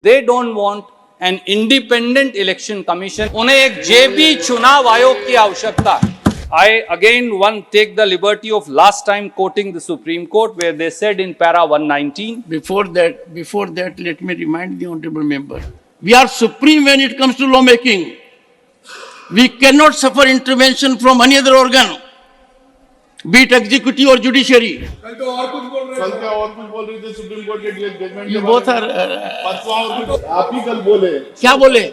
They don't want an independent election commission. उन्हें एक जेबी चुनाव आयोग की आवश्यकता है. I again take the liberty of last time quoting the Supreme Court where they said in para 119. Before that, let me remind the honorable member. We are supreme when it comes to lawmaking. We cannot suffer intervention from any other organ, be it executive or judiciary. कल तो और कुछ बोल रहे थे supreme court के judgement. You both are. आप ही कल बोले. क्या बोले?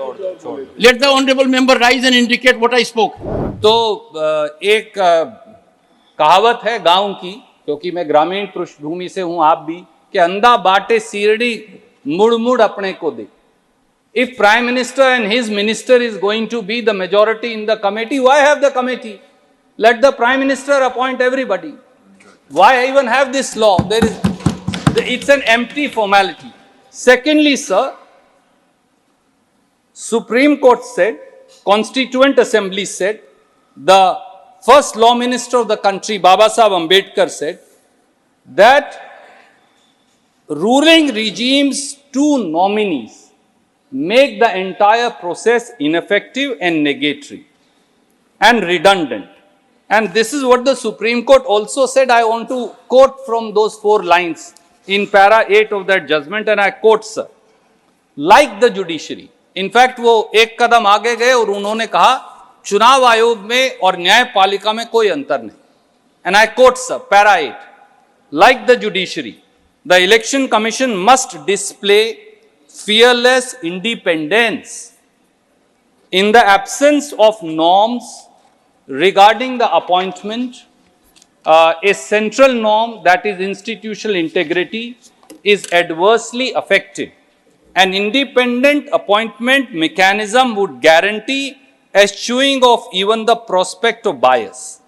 Let the honorable member rise and indicate what I spoke. तो एक कहावत है गांव की, क्योंकि मैं ग्रामीण पृष्ठभूमि से हूं, आप भी, कि अंधा बाटे सीरड़ी मुड़ मुड़ अपने को दे. If Prime Minister and his minister is going to be the majority in the committee, why have the committee? Let the Prime Minister appoint everybody. Why even have this law? It's an empty formality. Secondly, sir, Supreme Court said, Constituent Assembly said, the first law minister of the country, Baba Saheb Ambedkar, said that ruling regime's two nominees make the entire process ineffective and negatory and redundant. And this is what the Supreme Court also said. I want to quote from those 4 lines in para 8 of that judgment, and I quote, sir, like the judiciary. In fact, वो एक कदम आगे गए और उन्होंने कहा चुनाव आयोग में और न्यायपालिका में कोई अंतर नहीं. And I quote, sir, para 8, like the judiciary, the election commission must display fearless independence in the absence of norms regarding the appointment. A central norm, that is institutional integrity, is adversely affected. An independent appointment mechanism would guarantee eschewing of even the prospect of bias.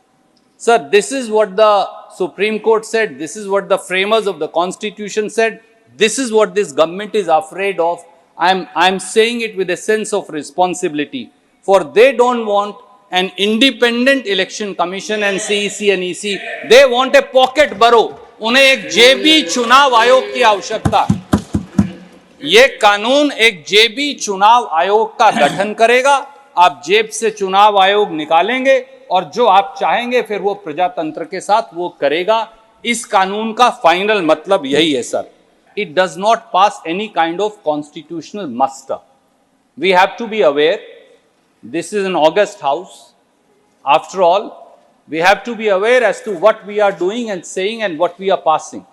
Sir, this is what the Supreme Court said. This is what the framers of the Constitution said. This is what this government is afraid of. I'm saying it with a sense of responsibility. For they don't want an independent election commission and CEC and EC. They want a pocket borough. उन्हें एक जेबी चुनाव आयोग की आवश्यकता है. ये कानून एक जेबी चुनाव आयोग का गठन करेगा. आप जेब से चुनाव आयोग निकालेंगे और जो आप चाहेंगे फिर वो प्रजातंत्र के साथ वो करेगा. इस कानून का फाइनल मतलब यही है, sir. It does not pass any kind of constitutional muster. We have to be aware, this is an august house. After all, we have to be aware as to what we are doing and saying and what we are passing.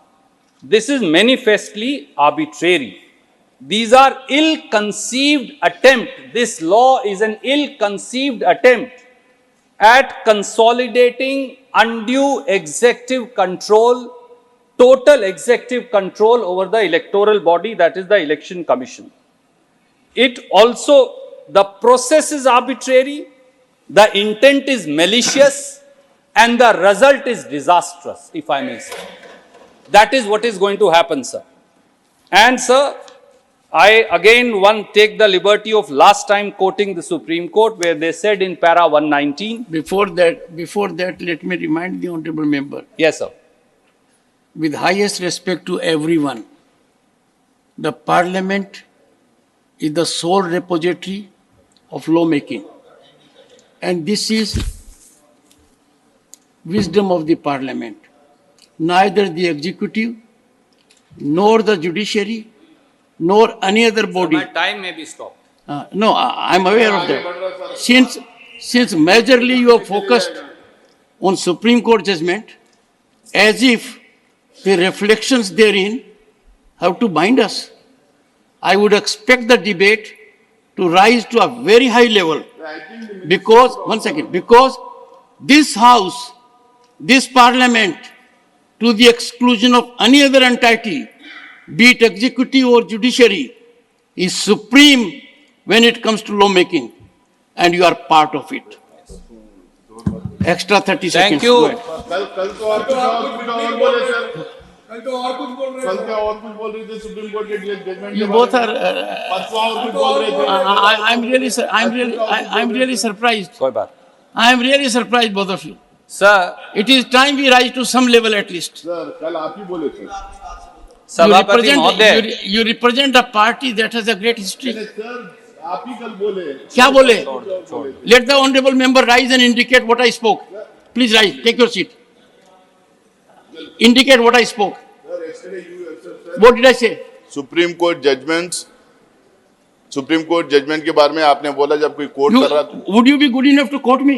This is manifestly arbitrary. These are ill-conceived attempt. This law is an ill-conceived attempt at consolidating undue executive control, total executive control over the electoral body, that is the election commission. It also, the process is arbitrary, the intent is malicious, and the result is disastrous, if I may say. That is what is going to happen, sir. And sir, I again take the liberty of last time quoting the Supreme Court where they said in para 119. Before that, let me remind the honorable member. Yes, sir. With highest respect to everyone, the Parliament is the sole repository of lawmaking. And this is wisdom of the Parliament. Neither the executive, nor the judiciary, nor any other body. So my time may be stopped. No, I'm aware of that. Since majorly you are focused on Supreme Court judgment, as if the reflections therein have to bind us. I would expect the debate to rise to a very high level because this House, this Parliament, to the exclusion of any other entity, be it executive or judiciary, is supreme when it comes to lawmaking, and you are part of it. Extra 30 seconds. Thank you. कल तो और कुछ बोले sir. कल तो और कुछ बोल रहे थे सुप्रीम कोर्ट के जजमेंट. You both are. और कुछ बोल रहे थे. I'm really surprised. कोई बात. I am really surprised, both of you. Sir, It is time we rise to some level at least. Sir कल आप ही बोले थे. सभापति महोदय, you represent a party that has a great history. Sir आप ही कल बोले क्या बोले? Let the honorable member rise and indicate what I spoke. Please rise, take your seat. Indicate what I spoke. Sir yesterday you yourself said What did I say? Supreme court judgment के बारे में आपने बोला जब कोई court कर रहा था Would you be good enough to quote me?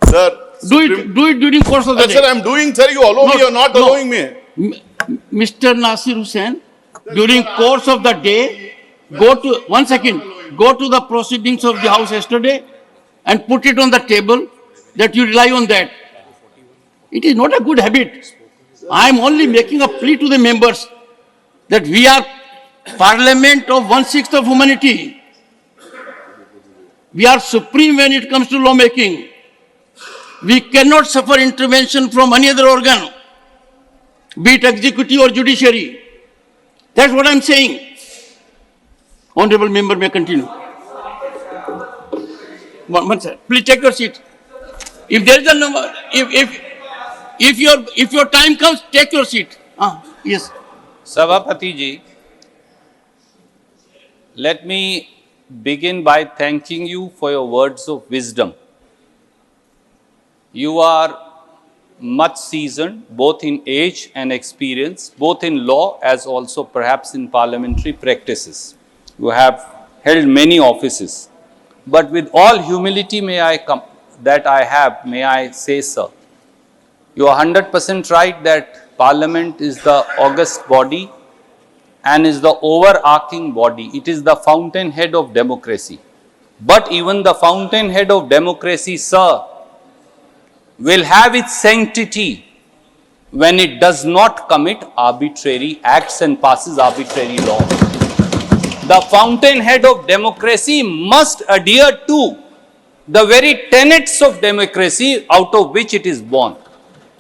Sir Do it during course of the day. Sir I am doing sir you allow me or not No. Allowing me Mr. Nasir Hussain, during course of the day, go to the proceedings of the house yesterday and put it on the table that you rely on that. It is not a good habit. I am only making a plea to the members that we are parliament of 1/6 of humanity. We are supreme when it comes to lawmaking. We cannot suffer intervention from any other organ, be it executive or judiciary. That's what I'm saying. Honorable member may continue. One sir, please take your seat. If there is a number, if your time comes, take your seat. Yes. Sabapati ji, let me begin by thanking you for your words of wisdom. You are much seasoned, both in age and experience, both in law as also perhaps in parliamentary practices. You have held many offices. But with all humility may I say, sir, you are 100% right that Parliament is the august body and is the overarching body. It is the fountainhead of democracy. But even the fountainhead of democracy, sir, will have its sanctity when it does not commit arbitrary acts and passes arbitrary law. The fountainhead of democracy must adhere to the very tenets of democracy out of which it is born.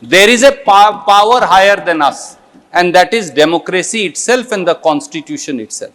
There is a power higher than us, and that is democracy itself and the constitution itself.